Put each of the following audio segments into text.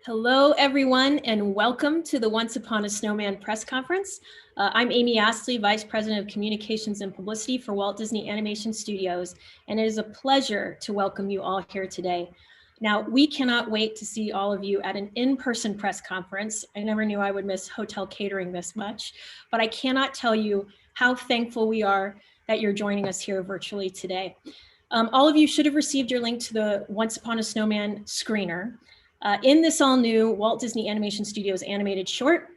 Hello, everyone, and welcome to the Once Upon a Snowman press conference. I'm Amy Astley, Vice President of Communications and Publicity for Walt Disney Animation Studios, and it is a pleasure to welcome you all here today. Now, we cannot wait to see all of you at an in-person press conference. I never knew I would miss hotel catering this much, but I cannot tell you how thankful we are that you're joining us here virtually today. All of you should have received your link to the Once Upon a Snowman screener. In this all new Walt Disney Animation Studios animated short,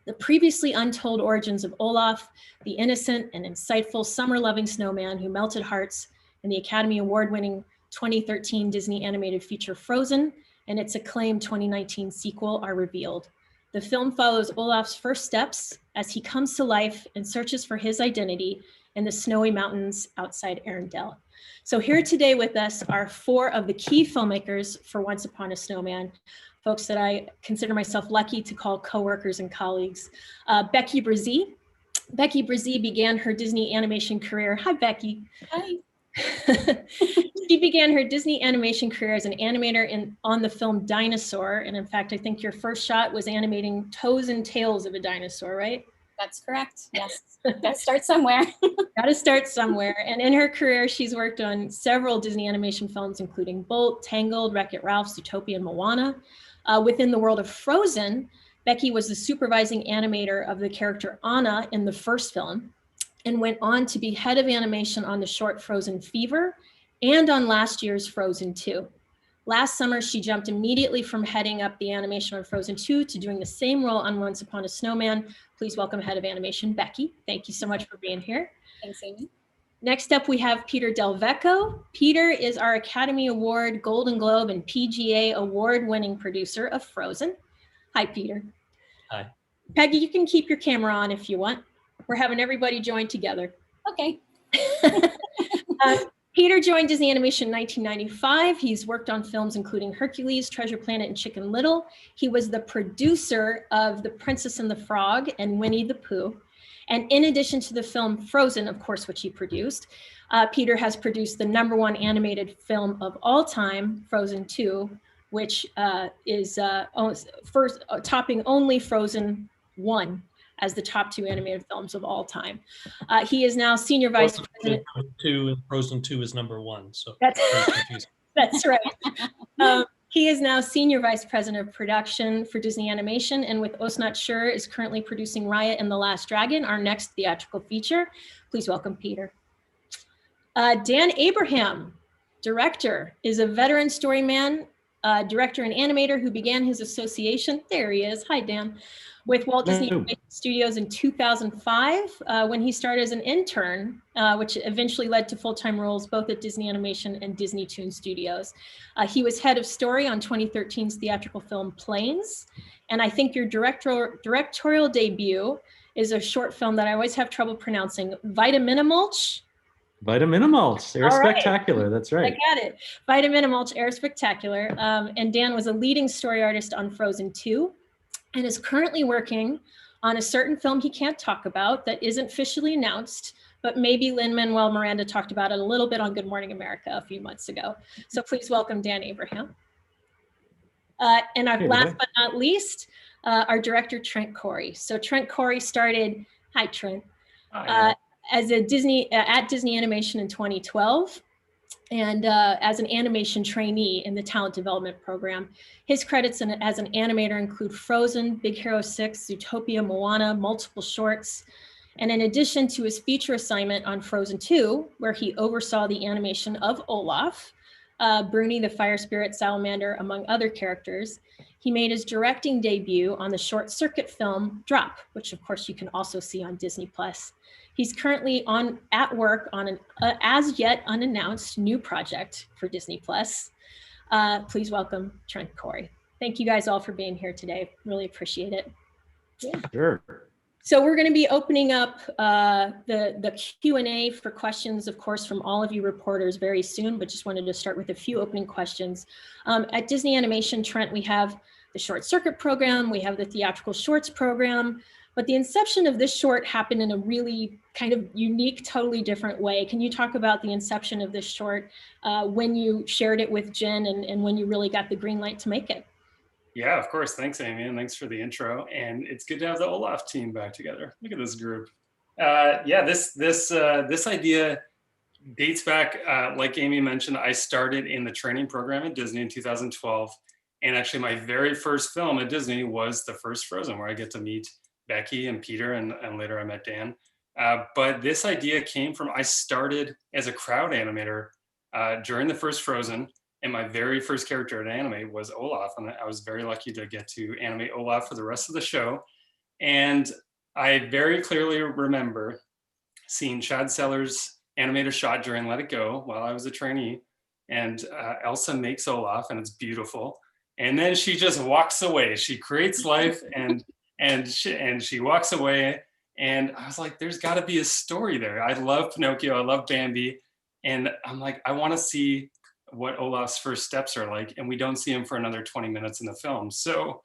the previously untold origins of Olaf, the innocent and insightful summer-loving snowman who melted hearts in the Academy Award-winning 2013 Disney animated feature Frozen and its acclaimed 2019 sequel are revealed. The film follows Olaf's first steps as he comes to life and searches for his identity in the snowy mountains outside Arendelle. So here today with us are four of the key filmmakers for Once Upon a Snowman, folks that I consider myself lucky to call coworkers and colleagues. Becky Bresee. Becky Bresee began her Disney animation career. Hi, Becky. Hi. She began her Disney animation career as an animator on the film Dinosaur. And in fact, I think your first shot was animating toes and tails of a dinosaur, right? That's correct. Yes. Gotta start somewhere. Gotta start somewhere. And in her career, she's worked on several Disney animation films, including Bolt, Tangled, Wreck-It Ralph, Zootopia, and Moana. Within the world of Frozen, Becky was the supervising animator of the character Anna in the first film and went on to be head of animation on the short Frozen Fever and on last year's Frozen 2. Last summer, she jumped immediately from heading up the animation on Frozen 2 to doing the same role on Once Upon a Snowman. Please welcome Head of Animation, Becky. Thank you so much for being here. Thanks, Amy. Next up, we have Peter DelVecchio. Peter is our Academy Award, Golden Globe, and PGA award-winning producer of Frozen. Hi, Peter. Hi. Peggy, you can keep your camera on if you want. We're having everybody join together. Okay. Peter joined Disney Animation in 1995. He's worked on films including Hercules, Treasure Planet, and Chicken Little. He was the producer of The Princess and the Frog and Winnie the Pooh. And in addition to the film Frozen, of course, which he produced, Peter has produced the #1 animated film of all time, Frozen 2, which is first topping only Frozen 1 as the top 2 animated films of all time. He is now Senior Vice President. Frozen 2 is #1, so that's confusing. That's right. He is now Senior Vice President of Production for Disney Animation, and with Osnat Shur is currently producing Raya and the Last Dragon, our next theatrical feature. Please welcome Peter. Dan Abraham, director, is a veteran storyman, director and animator who began his association, there he is, hi Dan, with Walt Disney Animation Studios in 2005 when he started as an intern, which eventually led to full-time roles both at Disney Animation and Disney Toon Studios. He was head of story on 2013's theatrical film Planes, and I think your directorial debut is a short film that I always have trouble pronouncing, Vitaminimulch. Vitaminimulch, Air Spectacular, that's right. I got it. Vitaminimulch, Air Spectacular. And Dan was a leading story artist on Frozen 2 and is currently working on a certain film he can't talk about that isn't officially announced, but maybe Lin-Manuel Miranda talked about it a little bit on Good Morning America a few months ago. So please welcome Dan Abraham. And last but not least, our director, Trent Correy. So Trent Correy started, hi Trent, as a at Disney Animation in 2012. And as an animation trainee in the talent development program. His credits as an animator include Frozen, Big Hero 6, Zootopia, Moana, multiple shorts. And in addition to his feature assignment on Frozen 2, where he oversaw the animation of Olaf, Bruni the Fire Spirit Salamander, among other characters, he made his directing debut on the short circuit film Drop, which of course you can also see on Disney+. He's currently at work on an as yet unannounced new project for Disney+. Please welcome Trent Corey. Thank you guys all for being here today. Really appreciate it. Yeah. Sure. So we're going to be opening up the Q&A for questions, of course, from all of you reporters very soon, but just wanted to start with a few opening questions. At Disney Animation, Trent, we have the short circuit program, we have the theatrical shorts program, but the inception of this short happened in a really kind of unique, totally different way. Can you talk about the inception of this short, when you shared it with Jen and when you really got the green light to make it? Yeah, of course. Thanks, Amy, and thanks for the intro. And it's good to have the Olaf team back together. Look at this group. Yeah, this idea dates back, like Amy mentioned, I started in the training program at Disney in 2012. And actually my very first film at Disney was the first Frozen, where I get to meet Becky and Peter, and later I met Dan. But this idea came from, I started as a crowd animator during the first Frozen, and my very first character to animate was Olaf. And I was very lucky to get to animate Olaf for the rest of the show. And I very clearly remember seeing Chad Sellers' animator shot during Let It Go while I was a trainee. And Elsa makes Olaf, and it's beautiful. And then she just walks away. She creates life, and she walks away. And I was like, there's got to be a story there. I love Pinocchio. I love Bambi. And I'm like, I want to see what Olaf's first steps are like. And we don't see him for another 20 minutes in the film. So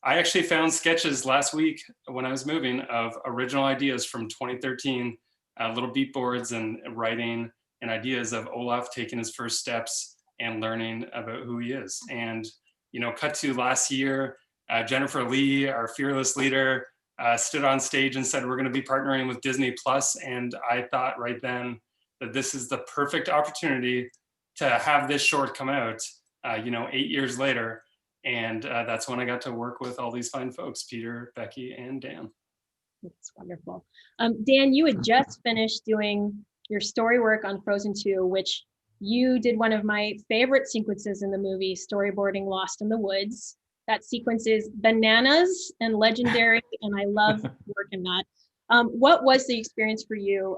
I actually found sketches last week when I was moving of original ideas from 2013, little beat boards and writing and ideas of Olaf taking his first steps and learning about who he is. And, you know, cut to last year, Jennifer Lee, our fearless leader, stood on stage and said, we're going to be partnering with Disney Plus. And I thought right then that this is the perfect opportunity to have this short come out, 8 years later. And that's when I got to work with all these fine folks, Peter, Becky, and Dan. That's wonderful. Dan, you had just finished doing your story work on Frozen 2, which you did one of my favorite sequences in the movie, storyboarding Lost in the Woods. That sequence is bananas and legendary, and I love working that. What was the experience for you?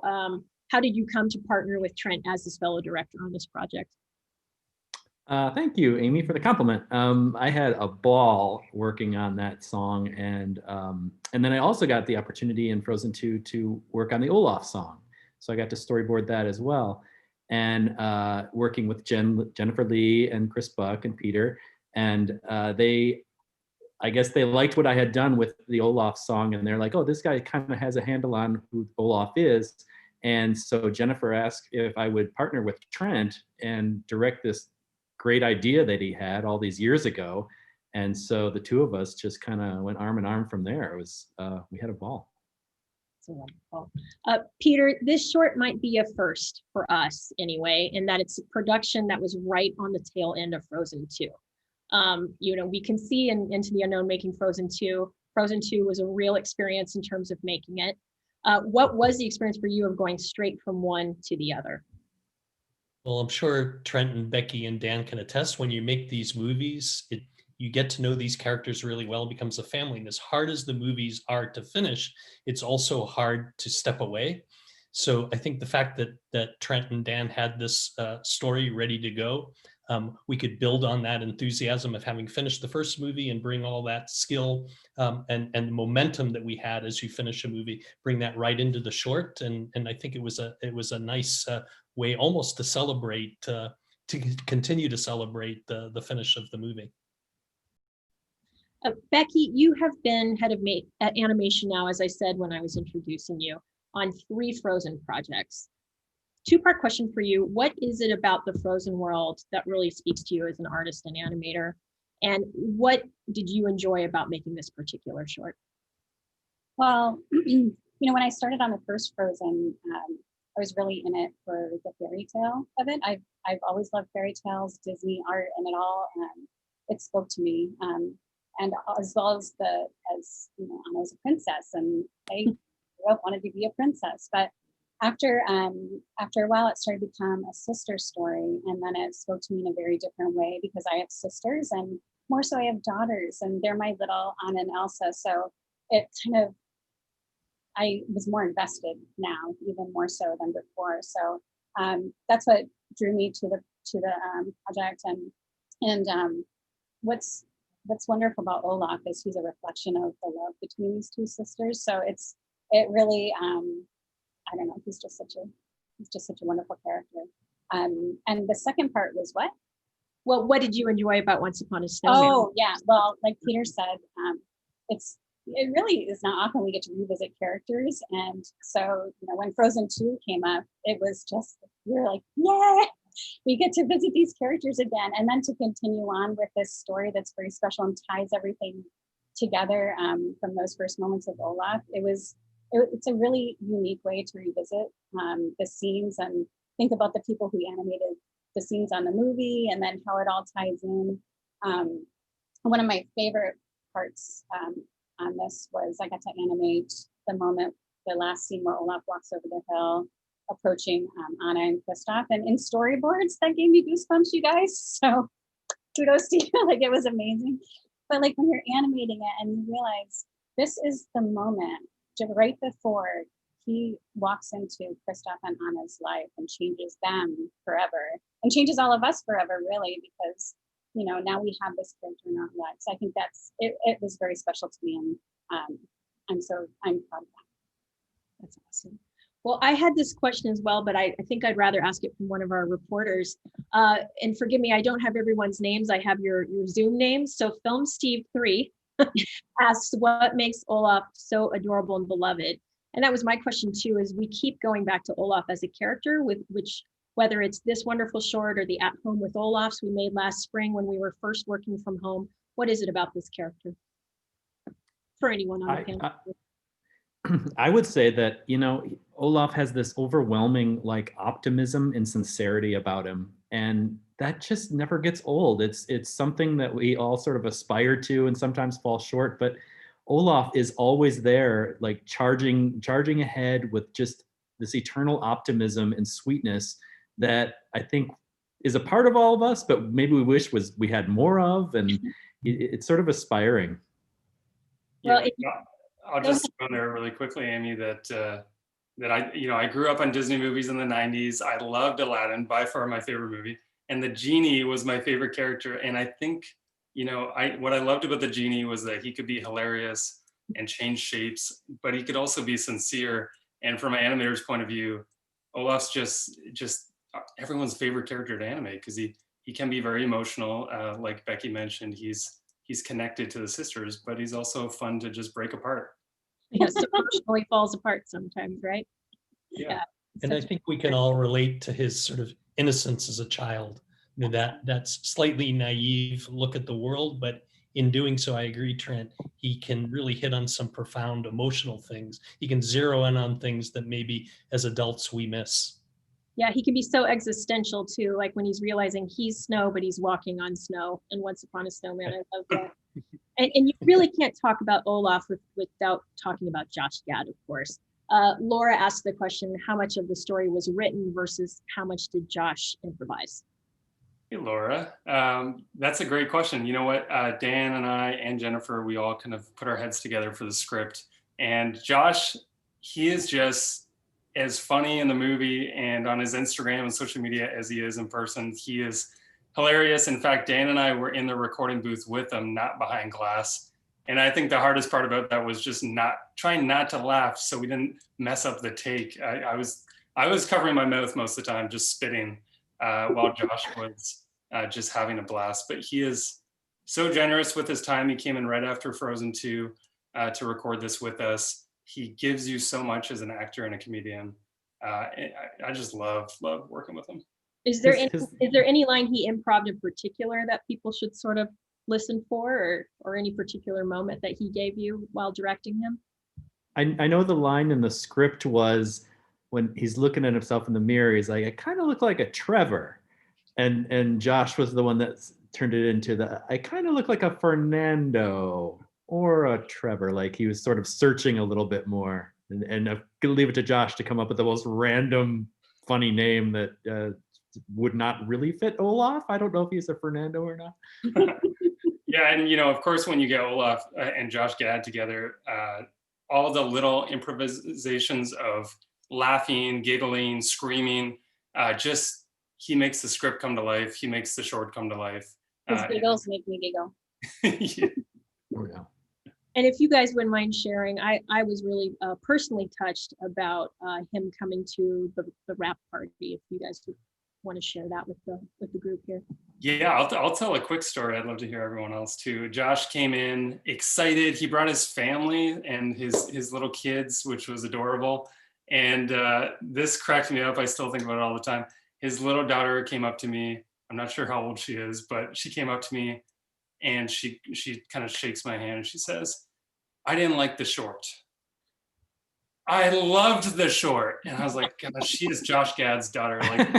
How did you come to partner with Trent as his fellow director on this project? Thank you, Amy, for the compliment. I had a ball working on that song, and then I also got the opportunity in Frozen 2 to work on the Olaf song. So I got to storyboard that as well, and working with Jennifer Lee and Chris Buck and Peter, and I guess they liked what I had done with the Olaf song, and they're like, oh, this guy kind of has a handle on who Olaf is. And so Jennifer asked if I would partner with Trent and direct this great idea that he had all these years ago. And so the two of us just kind of went arm in arm from there. It was, we had a ball. So wonderful. Peter, this short might be a first for us anyway, in that it's a production that was right on the tail end of Frozen 2. We can see in Into the Unknown making Frozen 2. Frozen 2 was a real experience in terms of making it. What was the experience for you of going straight from one to the other? Well, I'm sure Trent and Becky and Dan can attest, when you make these movies, you get to know these characters really well. It becomes a family. And as hard as the movies are to finish, it's also hard to step away. So I think the fact that Trent and Dan had this story ready to go, we could build on that enthusiasm of having finished the first movie and bring all that skill and the momentum that we had as you finish a movie, bring that right into the short. And I think it was a nice way almost to celebrate, to continue to celebrate the finish of the movie. Becky, you have been head of animation now, as I said when I was introducing you, on 3 Frozen projects. Two-part question for you. What is it about the Frozen world that really speaks to you as an artist and animator? And what did you enjoy about making this particular short? Well, when I started on the first Frozen, I was really in it for the fairy tale of it. I've always loved fairy tales, Disney art, and it all. It spoke to me, and as well as I was a princess, and I wanted to be a princess, but after a while, it started to become a sister story, and then it spoke to me in a very different way because I have sisters, and more so I have daughters, and they're my little Anna and Elsa. So it kind of, I was more invested now, even more so than before. So that's what drew me to the project, and what's wonderful about Olaf is he's a reflection of the love between these two sisters. So it really. I don't know. He's just such a wonderful character. And the second part was what? Well, what did you enjoy about Once Upon a Snowman? Oh yeah. Well, like Peter said, it really is not often we get to revisit characters. And so when Frozen 2 came up, it was just we were like, yeah. we get to visit these characters again, and then to continue on with this story that's very special and ties everything together from those first moments of Olaf. It's a really unique way to revisit the scenes and think about the people who animated the scenes on the movie, and then how it all ties in. One of my favorite parts on this was I got to animate the last scene where Olaf walks over the hill, approaching Anna and Kristoff, and in storyboards that gave me goosebumps, you guys. So kudos to you, like it was amazing. But like when you're animating it and you realize this is the moment right before he walks into Kristoff and Anna's life and changes them forever and changes all of us forever, really, because now we have this character in our lives. I think it was very special to me, and I'm proud of that. That's awesome. Well, I had this question as well, but I think I'd rather ask it from one of our reporters. And forgive me, I don't have everyone's names. I have your Zoom names. So Film Steve 3 asks, what makes Olaf so adorable and beloved? And that was my question too, is we keep going back to Olaf as a character, whether it's this wonderful short or the At Home with Olafs we made last spring when we were first working from home. What is it about this character? For anyone on the panel. I would say that, Olaf has this overwhelming optimism and sincerity about him. And that just never gets old. It's something that we all sort of aspire to and sometimes fall short, but Olaf is always there, charging ahead with just this eternal optimism and sweetness that I think is a part of all of us, but maybe we wish we had more of, and it's sort of aspiring. Yeah, I'll just go there really quickly, Amy, that I grew up on Disney movies in the 90s. I loved Aladdin, by far my favorite movie. And the genie was my favorite character. And I think, what I loved about the genie was that he could be hilarious and change shapes, but he could also be sincere. And from an animator's point of view, Olaf's just everyone's favorite character to animate, because he can be very emotional. Like Becky mentioned, he's connected to the sisters, but he's also fun to just break apart. Yes, emotionally falls apart sometimes, right? Yeah. And I think we can all relate to his sort of innocence as a child. I mean, that's slightly naive look at the world, but in doing so, I agree, Trent, he can really hit on some profound emotional things. He can zero in on things that maybe as adults we miss. Yeah, he can be so existential too, like when he's realizing he's snow, but he's walking on snow. And Once Upon a Snowman, I love that. And you really can't talk about Olaf without talking about Josh Gad, of course. Laura asked the question, how much of the story was written versus how much did Josh improvise? Hey, Laura. That's a great question. You know what? Dan and I and Jennifer, we all kind of put our heads together for the script. And Josh, he is just as funny in the movie and on his Instagram and social media as he is in person. He is hilarious. In fact, Dan and I were in the recording booth with him, not behind glass. And I think the hardest part about that was just trying not to laugh so we didn't mess up the take. I was covering my mouth most of the time, just spitting, while Josh was just having a blast. But he is so generous with his time. He came in right after Frozen 2 to record this with us. He gives you so much as an actor and a comedian. I just love working with him. Is there any line he improv'd in particular that people should sort of listen for, or any particular moment that he gave you while directing him? I know the line in the script was when he's looking at himself in the mirror, he's like, I kind of look like a Trevor. And Josh was the one that turned it into I kind of look like a Fernando or a Trevor. Like he was sort of searching a little bit more. And I'm gonna leave it to Josh to come up with the most random funny name that would not really fit Olaf. I don't know if he's a Fernando or not. Yeah, and of course, when you get Olaf and Josh Gad together, all the little improvisations of laughing, giggling, screaming, he makes the script come to life. He makes the short come to life. His giggles make me giggle. Yeah. Oh, yeah. And if you guys wouldn't mind sharing, I was really personally touched about him coming to the wrap party. If you guys would want to share that with the group here. Yeah, I'll tell a quick story. I'd love to hear everyone else too. Josh came in excited. He brought his family and his little kids, which was adorable. And this cracked me up. I still think about it all the time. his little daughter came up to me. I'm not sure how old she is, but she came up to me and she kind of shakes my hand and she says, "I didn't like the short." I loved the short. And I was like, gosh, she is Josh Gad's daughter. Like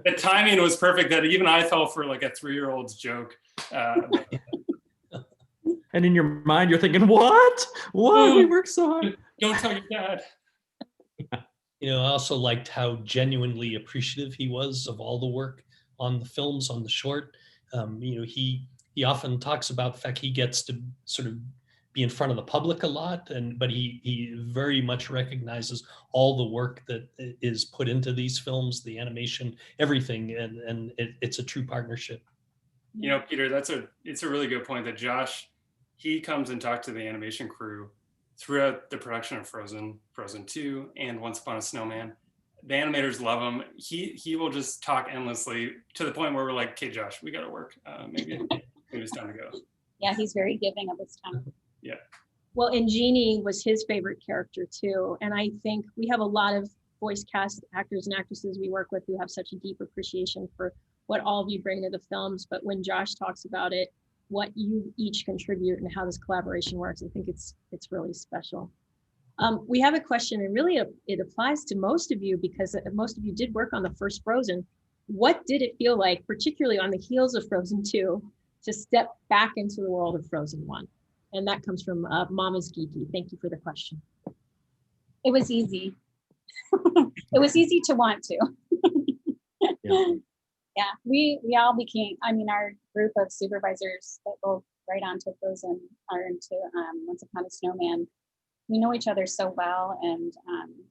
the timing was perfect that even I fell for like a 3-year-old's joke. And in your mind, you're thinking, what? We worked so hard. Don't tell your dad. I also liked how genuinely appreciative he was of all the work on the films, on the short. He often talks about the fact he gets to sort of be in front of the public a lot, but he very much recognizes all the work that is put into these films, the animation, everything, and it's a true partnership. Peter, it's a really good point that Josh, he comes and talks to the animation crew throughout the production of Frozen 2, and Once Upon a Snowman. The animators love him. He will just talk endlessly to the point where we're like, "Okay, Josh, we got to work. Maybe it's time to go." Yeah, he's very giving of his time. Yeah. Well, and Jeannie was his favorite character too. And I think we have a lot of voice cast actors and actresses we work with who have such a deep appreciation for what all of you bring to the films. But when Josh talks about it, what you each contribute and how this collaboration works, I think it's really special. We have a question, and really it applies to most of you because most of you did work on the first Frozen. What did it feel like, particularly on the heels of Frozen 2, to step back into the world of Frozen 1? And that comes from Mama's Geeky. Thank you for the question. It was easy. It was easy to want to. Yeah, we all became, our group of supervisors that go right onto Frozen or into Once Upon a Snowman, we know each other so well, and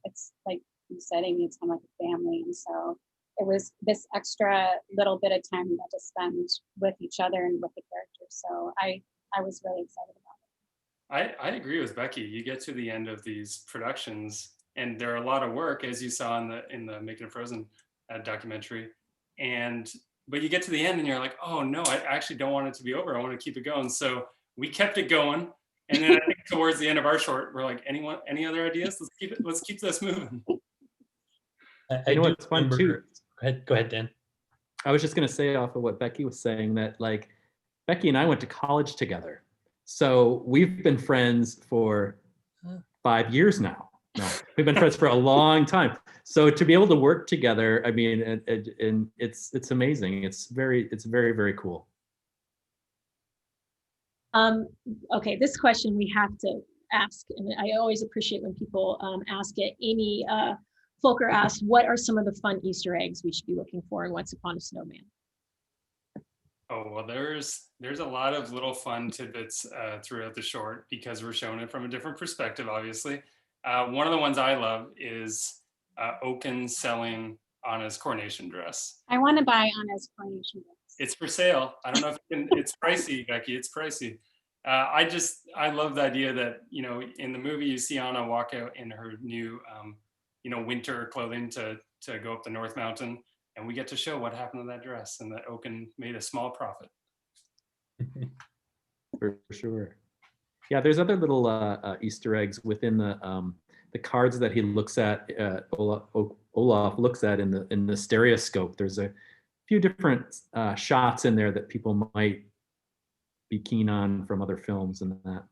it's like you said, Amy, it's kind of like a family. And so it was this extra little bit of time we got to spend with each other and with the characters. So I was really excited about it. I agree with Becky. You get to the end of these productions, and they're a lot of work, as you saw in the Making of Frozen documentary. But you get to the end, and you're like, "Oh no, I actually don't want it to be over. I want to keep it going." So we kept it going, and then I think towards the end of our short, we're like, "Any other ideas? Let's keep this moving." I know it's fun too. Go ahead, Dan. I was just going to say off of what Becky was saying that like Becky and I went to college together. So we've been friends for 5 years now. No, we've been friends for a long time. So to be able to work together, I mean, and it's amazing. It's very, very cool. Okay, this question we have to ask, and I always appreciate when people ask it. Amy Folker asked, what are some of the fun Easter eggs we should be looking for in Once Upon a Snowman? Oh, well, there's a lot of little fun tidbits throughout the short because we're showing it from a different perspective, obviously. One of the ones I love is Oaken selling Anna's coronation dress. I want to buy Anna's coronation dress. It's for sale. I don't know if you can, it's pricey, Becky, it's pricey. I love the idea that, in the movie you see Anna walk out in her new, winter clothing to go up the North Mountain. And we get to show what happened to that dress and that Oaken made a small profit. For sure. Yeah, there's other little Easter eggs within the cards that he looks at. Olaf looks at in the stereoscope. There's a few different shots in there that people might be keen on from other films and that.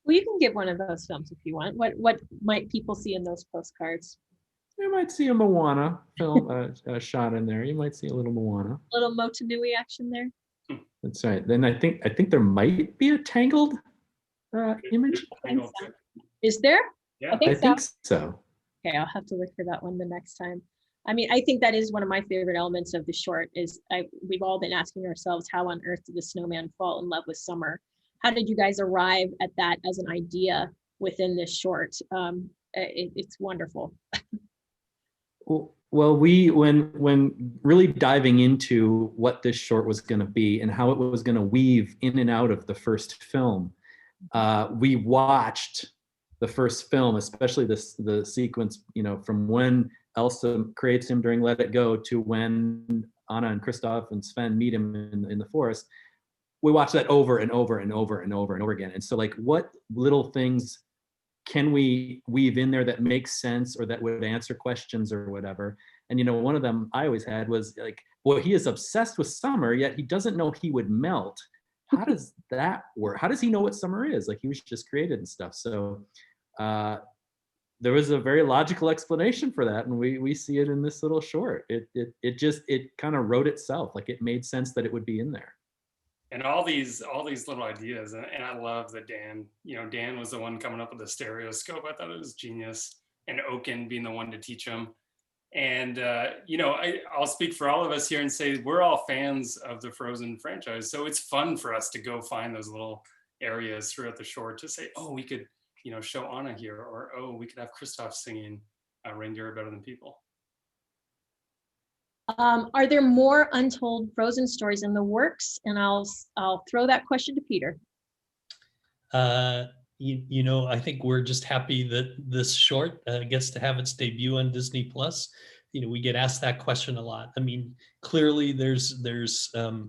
Well, you can give one of those films if you want. What might people see in those postcards? You might see a Moana film shot in there. You might see a little Moana. A little Motunui action there. That's right. Then I think there might be a Tangled image. Is there? Yeah, I think so. Okay, I'll have to look for that one the next time. I mean, I think that is one of my favorite elements of the short. We've all been asking ourselves, how on earth did the snowman fall in love with summer? How did you guys arrive at that as an idea within this short? It's wonderful. Well, when really diving into what this short was going to be and how it was going to weave in and out of the first film, we watched the first film, especially the sequence, from when Elsa creates him during Let It Go to when Anna and Kristoff and Sven meet him in the forest. We watched that over and over and over and over and over again. And so, like, what little things can we weave in there that makes sense or that would answer questions or whatever? And one of them I always had was like, boy, he is obsessed with summer, yet he doesn't know he would melt. How does that work? How does he know what summer is? Like, he was just created and stuff. So there was a very logical explanation for that, and we see it in this little short. It kind of wrote itself. Like, it made sense that it would be in there. And all these little ideas, and I love that Dan was the one coming up with the stereoscope. I thought it was genius, and Oaken being the one to teach him. And I'll speak for all of us here and say we're all fans of the Frozen franchise, so it's fun for us to go find those little areas throughout the short to say, oh, we could show Anna here, or oh, we could have Kristoff singing "Reindeer Are Better Than People." Are there more untold Frozen stories in the works? And I'll throw that question to Peter. I think we're just happy that this short gets to have its debut on Disney Plus. We get asked that question a lot. I mean, clearly there's a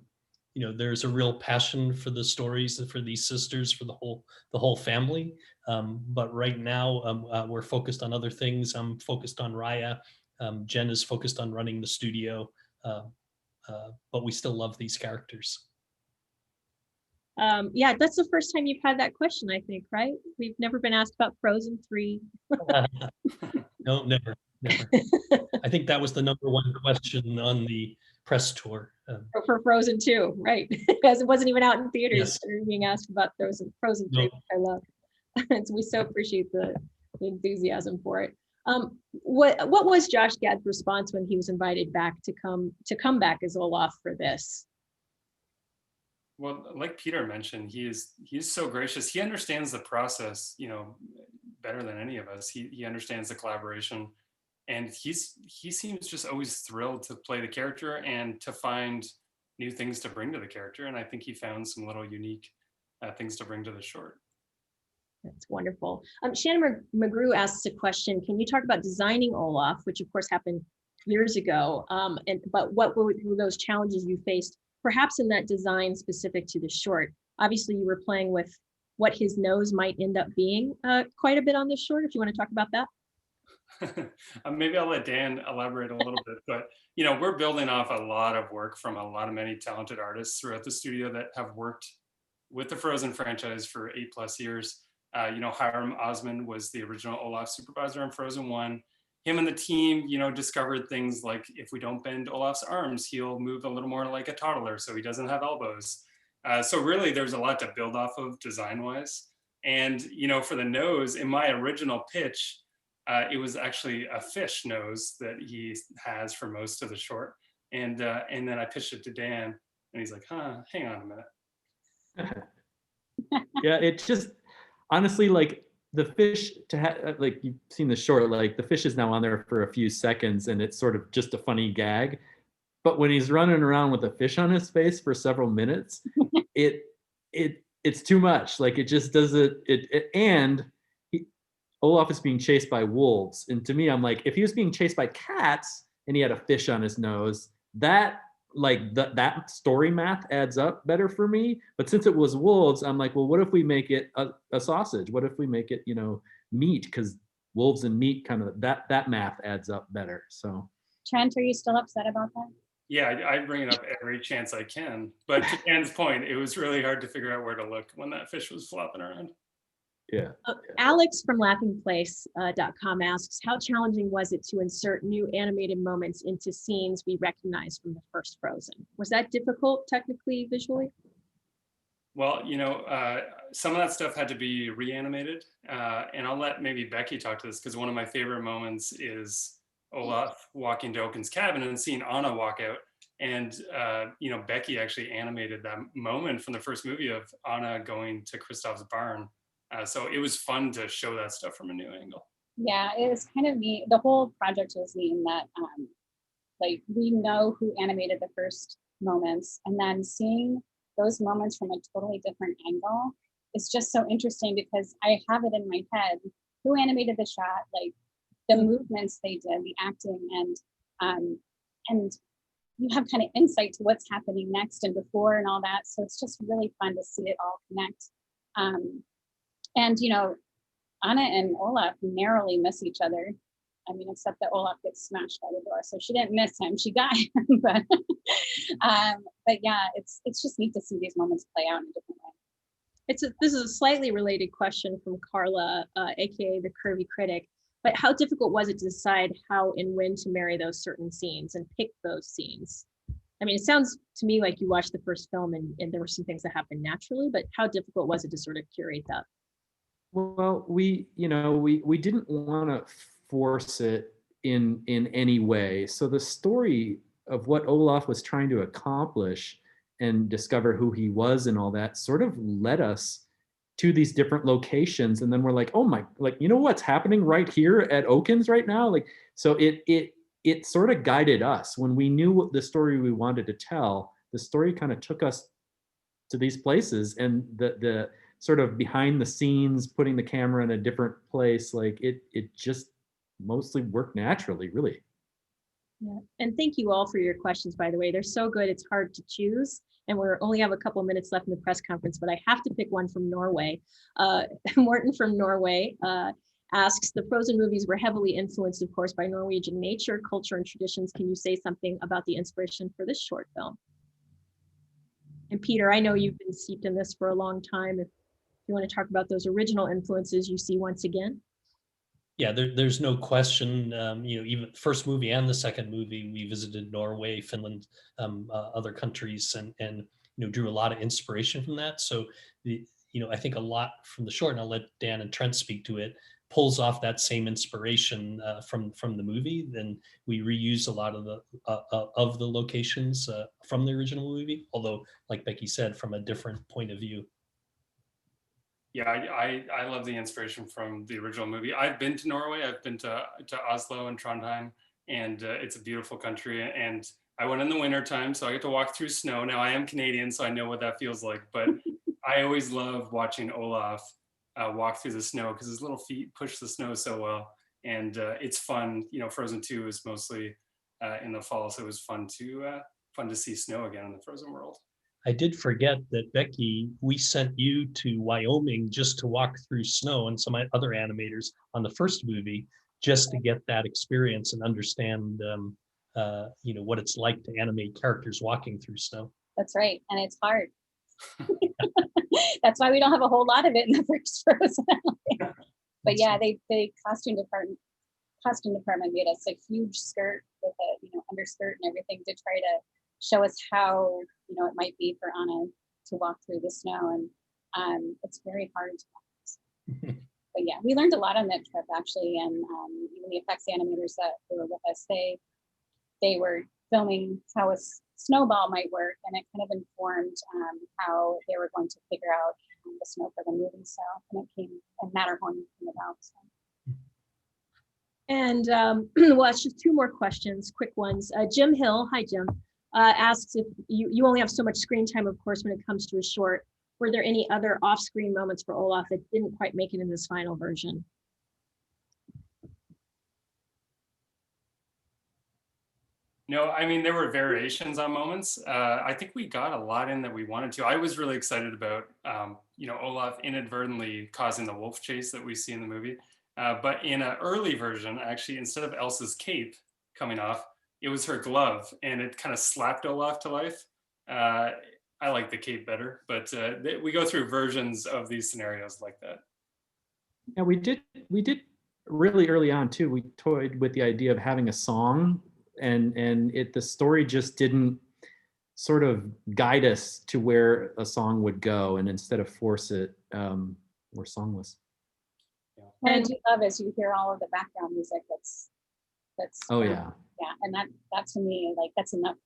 real passion for the stories, for these sisters, for the whole family. But right now we're focused on other things. I'm focused on Raya. Jen is focused on running the studio, but we still love these characters. Yeah, that's the first time you've had that question, I think, right? We've never been asked about Frozen 3. No, never. I think that was the number one question on the press tour. For Frozen 2, right? Because it wasn't even out in theaters. Yes. They're being asked about Frozen 3, No. which I love. So we so appreciate the enthusiasm for it. What was Josh Gad's response when he was invited back to come back as Olaf for this? Well, like Peter mentioned, he's so gracious. He understands the process, better than any of us. He understands the collaboration, and he seems just always thrilled to play the character and to find new things to bring to the character. And I think he found some little unique things to bring to the short. That's wonderful. Shannon McGrew asks a question. Can you talk about designing Olaf, which of course happened years ago, but what were those challenges you faced, perhaps in that design specific to the short? Obviously, you were playing with what his nose might end up being quite a bit on this short, if you want to talk about that. Maybe I'll let Dan elaborate a little bit, but we're building off a lot of work from many talented artists throughout the studio that have worked with the Frozen franchise for 8+ years. Hiram Osman was the original Olaf supervisor on Frozen 1. Him and the team, discovered things like if we don't bend Olaf's arms, he'll move a little more like a toddler, so he doesn't have elbows. So really, there's a lot to build off of design-wise. And for the nose, in my original pitch, it was actually a fish nose that he has for most of the short. And then I pitched it to Dan, and he's like, hang on a minute. Yeah, it just honestly, like, the fish like, you've seen the short, like the fish is now on there for a few seconds and it's sort of just a funny gag, but when he's running around with a fish on his face for several minutes, it's too much. Like, it just doesn't Olaf is being chased by wolves, and to me, I'm like, if he was being chased by cats and he had a fish on his nose, that story math adds up better for me. But since it was wolves, I'm like, well, what if we make it a sausage? What if we make it, meat? Because wolves and meat, kind of that math adds up better. So, Trent, are you still upset about that? Yeah, I bring it up every chance I can. But to Dan's point, it was really hard to figure out where to look when that fish was flopping around. Yeah. Alex from laughingplace.com asks, how challenging was it to insert new animated moments into scenes we recognize from the first Frozen? Was that difficult technically, visually? Well, some of that stuff had to be reanimated. And I'll let maybe Becky talk to this, because one of my favorite moments is Olaf walking to Oaken's cabin and seeing Anna walk out. And, Becky actually animated that moment from the first movie of Anna going to Kristoff's barn. So it was fun to show that stuff from a new angle. Yeah, it was kind of neat. The whole project was neat in that, we know who animated the first moments, and then seeing those moments from a totally different angle is just so interesting, because I have it in my head who animated the shot, like the movements they did, the acting, and you have kind of insight to what's happening next and before and all that. So it's just really fun to see it all connect. And Anna and Olaf narrowly miss each other I mean, except that Olaf gets smashed by the door, so she didn't miss him. She got him, but yeah, it's just neat to see these moments play out in a different way. This is a slightly related question from Carla, aka the Curvy Critic. But how difficult was it to decide how and when to marry those certain scenes and pick those scenes? I mean, it sounds to me like you watched the first film and there were some things that happened naturally, but how difficult was it to sort of curate that? Well, we didn't want to force it in any way. So the story of what Olaf was trying to accomplish and discover who he was and all that sort of led us to these different locations. And then we're like, oh my, like, you know what's happening right here at Okins right now? Like, so it sort of guided us when we knew what the story we wanted to tell. The story kind of took us to these places, and the sort of behind the scenes, putting the camera in a different place, like it just mostly worked naturally, really. Yeah. And thank you all for your questions, by the way. They're so good, it's hard to choose. And we only have a couple minutes left in the press conference, but I have to pick one from Norway. Morten from Norway asks, the Frozen movies were heavily influenced, of course, by Norwegian nature, culture, and traditions. Can you say something about the inspiration for this short film? And Peter, I know you've been steeped in this for a long time. If you want to talk about those original influences you see once again. Yeah, there's no question. Even the first movie and the second movie, we visited Norway, Finland, other countries, and drew a lot of inspiration from that. So I think a lot from the short, and I'll let Dan and Trent speak to it, pulls off that same inspiration from the movie. Then we reuse a lot of the locations from the original movie, although, like Becky said, from a different point of view. Yeah, I love the inspiration from the original movie. I've been to Norway. I've been to Oslo and Trondheim, and it's a beautiful country. And I went in the winter time, so I get to walk through snow. Now I am Canadian, so I know what that feels like. But I always love watching Olaf walk through the snow because his little feet push the snow so well, and it's fun. Frozen 2 is mostly in the fall, so it was fun to see snow again in the Frozen world. I did forget that, Becky, we sent you to Wyoming just to walk through snow, and some other animators on the first movie, just to get that experience and understand, what it's like to animate characters walking through snow. That's right, and it's hard. That's why we don't have a whole lot of it in the first Frozen. But yeah, the costume department made us a huge skirt with a underskirt and everything to try to show us how it might be for Anna to walk through the snow, and it's very hard to practice. But yeah, we learned a lot on that trip actually, and even the effects animators that were with us, they were filming how a snowball might work, and it kind of informed how they were going to figure out the snow for the movie. So, and Matterhorn came about. So. And well, it's just two more questions, quick ones. Jim Hill, hi Jim, asks if you only have so much screen time, of course, when it comes to a short. Were there any other off-screen moments for Olaf that didn't quite make it in this final version? No, I mean, there were variations on moments. I think we got a lot in that we wanted to. I was really excited about, Olaf inadvertently causing the wolf chase that we see in the movie. But in an early version, actually, instead of Elsa's cape coming off, it was her glove, and it kind of slapped Olaf to life. I like the cape better, but we go through versions of these scenarios like that. Yeah, we did really early on too. We toyed with the idea of having a song, and the story just didn't sort of guide us to where a song would go, and instead of force it, we're songless. What I do love is you hear all of the background music that's oh yeah, and that to me, like, that's enough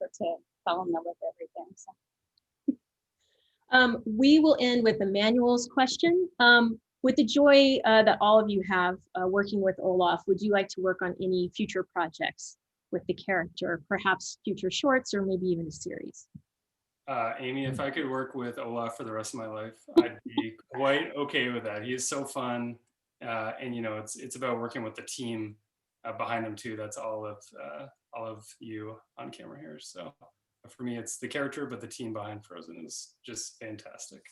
to fall in love with everything. So we will end with Emmanuel's question. With the joy that all of you have working with Olaf, would you like to work on any future projects with the character, perhaps future shorts or maybe even a series? Amy, if I could work with Olaf for the rest of my life, I'd be quite okay with that. He is so fun, and it's about working with the team behind him too. That's all of you on camera here. So for me, it's the character, but the team behind Frozen is just fantastic.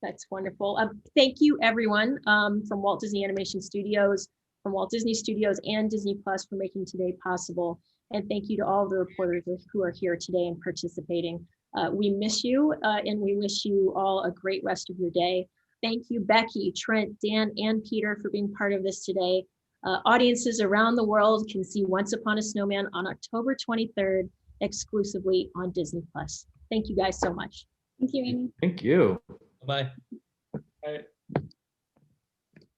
That's wonderful. Thank you, everyone, from Walt Disney Animation Studios, from Walt Disney Studios and Disney Plus for making today possible. And thank you to all of the reporters who are here today and participating. We miss you and we wish you all a great rest of your day. Thank you, Becky, Trent, Dan, and Peter for being part of this today. Audiences around the world can see Once Upon a Snowman on October 23rd, exclusively on Disney Plus. Thank you guys so much. Thank you, Amy. Thank you. Bye. All right.